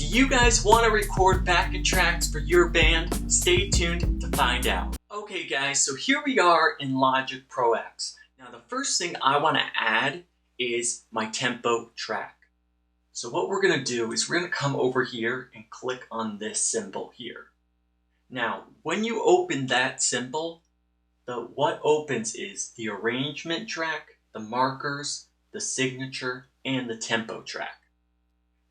you guys want to record backing tracks for your band? Stay tuned to find out. Okay guys, so here we are in Logic Pro X. Now the first thing I want to add is my tempo track. So what we're going to do is we're going to come over here and click on this symbol here. Now when you open that symbol, what opens is the arrangement track, the markers, the signature, and the tempo track.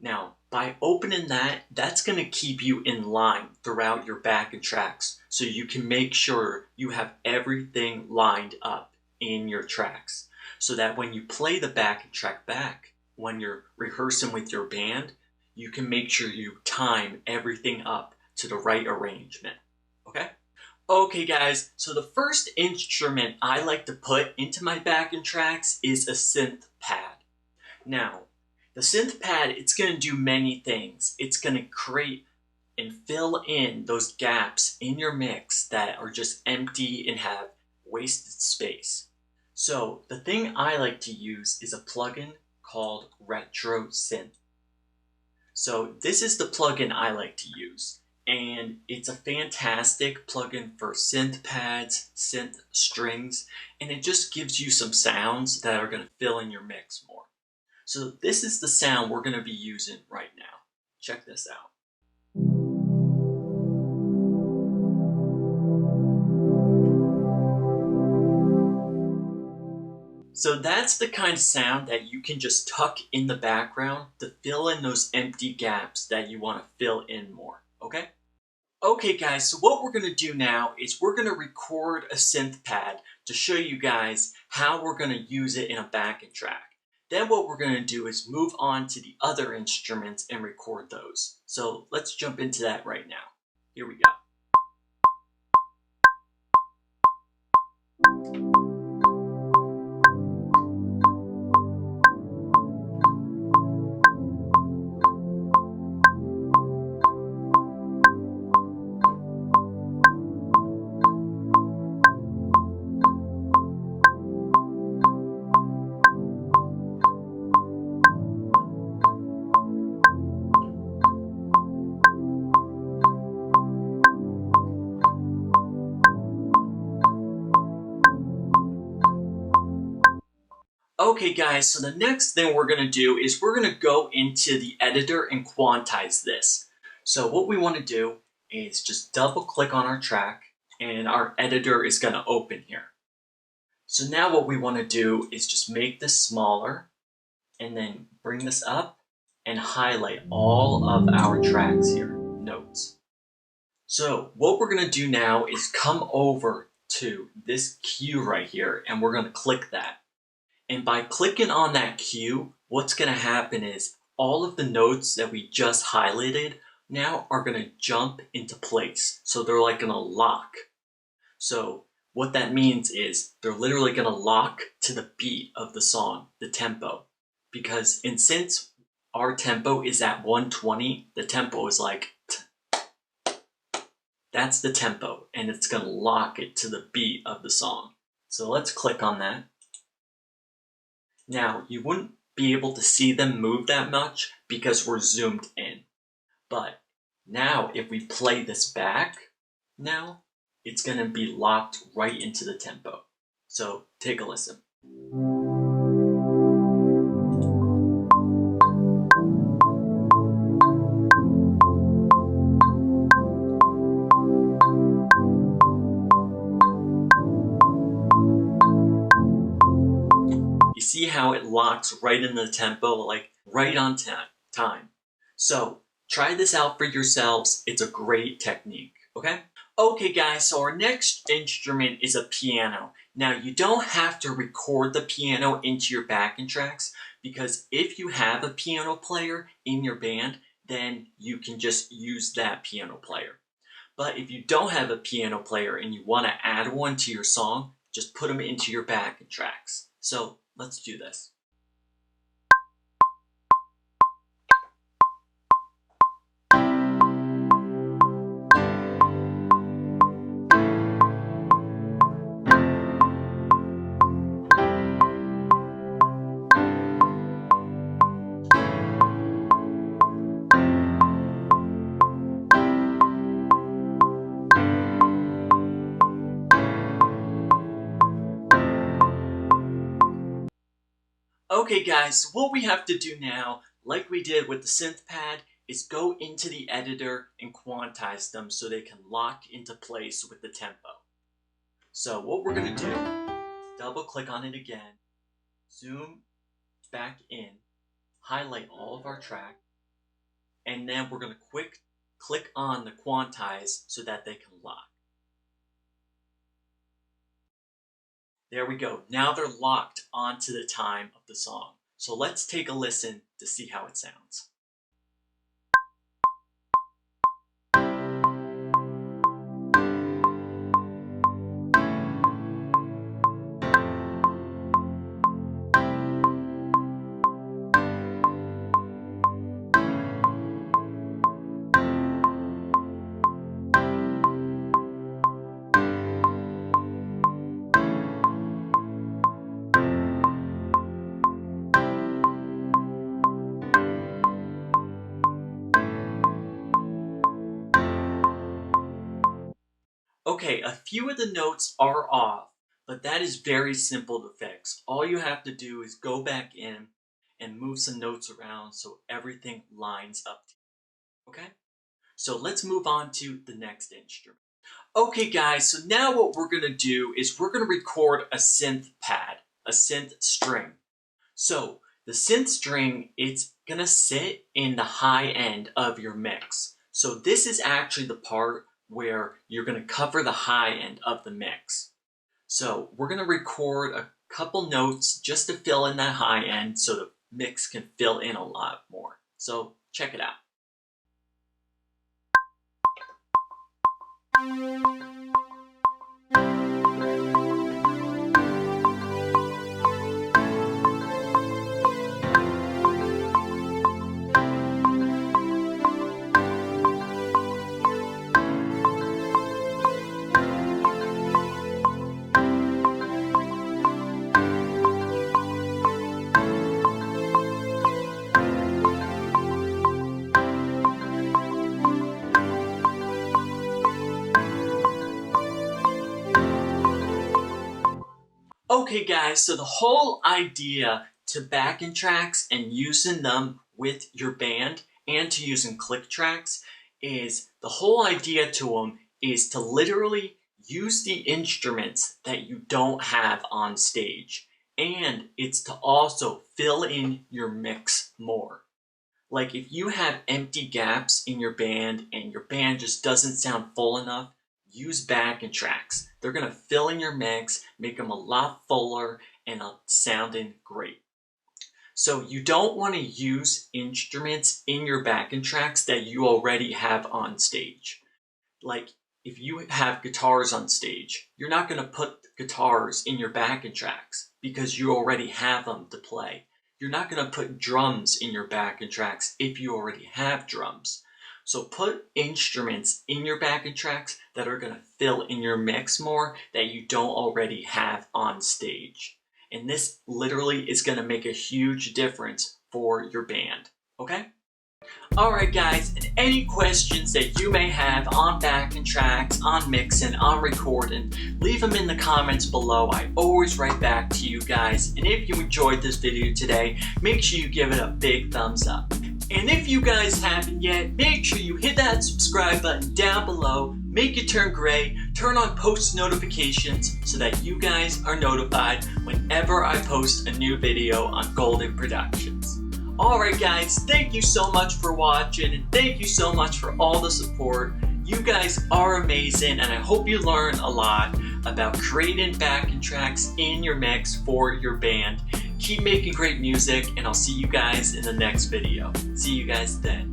Now by opening that, that's going to keep you in line throughout your backing tracks, so you can make sure you have everything lined up in your tracks, so that when you play the backing track back, when you're rehearsing with your band, you can make sure you time everything up to the right arrangement. Okay? Okay guys, so the first instrument I like to put into my backing tracks is a synth pad. Now, the synth pad, it's going to do many things. It's going to create and fill in those gaps in your mix that are just empty and have wasted space. So the thing I like to use is a plugin called Retro Synth. So this is the plugin I like to use, and it's a fantastic plugin for synth pads, synth strings, and it just gives you some sounds that are going to fill in your mix more. So this is the sound we're going to be using right now. Check this out. So that's the kind of sound that you can just tuck in the background to fill in those empty gaps that you want to fill in more, okay? Okay guys, so what we're going to do now is we're going to record a synth pad to show you guys how we're going to use it in a backing track. Then what we're going to do is move on to the other instruments and record those. So let's jump into that right now. Here we go. Okay guys, so the next thing we're going to do is we're going to go into the editor and quantize this. So what we want to do is just double click on our track and our editor is going to open here. So now what we want to do is just make this smaller and then bring this up and highlight all of our tracks here, notes. So what we're going to do now is come over to this cue right here and we're going to click that. And by clicking on that cue, what's going to happen is all of the notes that we just highlighted now are going to jump into place. So they're like going to lock. So what that means is they're literally going to lock to the beat of the song, the tempo. Because since our tempo is at 120, the tempo is like, that's the tempo. And it's going to lock it to the beat of the song. So let's click on that. Now, you wouldn't be able to see them move that much because we're zoomed in. But now, if we play this back, now, it's going to be locked right into the tempo. So, take a listen. You see how it locks right in the tempo, like right on time. So try this out for yourselves. It's a great technique, okay? Okay guys, so our next instrument is a piano. Now you don't have to record the piano into your backing tracks, because if you have a piano player in your band, then you can just use that piano player. But if you don't have a piano player and you want to add one to your song, just put them into your backing tracks. So let's do this. Okay guys, so what we have to do now, like we did with the Synth Pad, is go into the editor and quantize them so they can lock into place with the tempo. So what we're going to do, double click on it again, zoom back in, highlight all of our tracks, and then we're going to click on the quantize so that they can lock. There we go. Now they're locked onto the time of the song. So let's take a listen to see how it sounds. Okay, a few of the notes are off, but that is very simple to fix. All you have to do is go back in and move some notes around so everything lines up. Okay? So let's move on to the next instrument. Okay guys, so now what we're going to do is we're going to record a synth pad, a synth string. So the synth string, it's going to sit in the high end of your mix. So this is actually the part where you're going to cover the high end of the mix. So we're going to record a couple notes just to fill in that high end so the mix can fill in a lot more. So check it out. Okay guys, so the whole idea to backing tracks and using them with your band and to using click tracks is the whole idea to them is to literally use the instruments that you don't have on stage. And it's to also fill in your mix more. Like if you have empty gaps in your band and your band just doesn't sound full enough, use backing tracks. They're going to fill in your mix, make them a lot fuller and sounding great. So you don't want to use instruments in your backing tracks that you already have on stage. Like if you have guitars on stage, you're not going to put guitars in your backing tracks because you already have them to play. You're not going to put drums in your backing tracks if you already have drums. So put instruments in your backing tracks that are going to fill in your mix more that you don't already have on stage. And this literally is going to make a huge difference for your band. Okay? Alright guys, and any questions that you may have on backing tracks, on mixing, on recording, leave them in the comments below. I always write back to you guys. And if you enjoyed this video today, make sure you give it a big thumbs up. And if you guys haven't yet, make sure you hit that subscribe button down below, make it turn gray, turn on post notifications so that you guys are notified whenever I post a new video on Golden Productions. Alright guys, thank you so much for watching and thank you so much for all the support. You guys are amazing and I hope you learn a lot about creating backing tracks in your mix for your band. Keep making great music and I'll see you guys in the next video. See you guys then.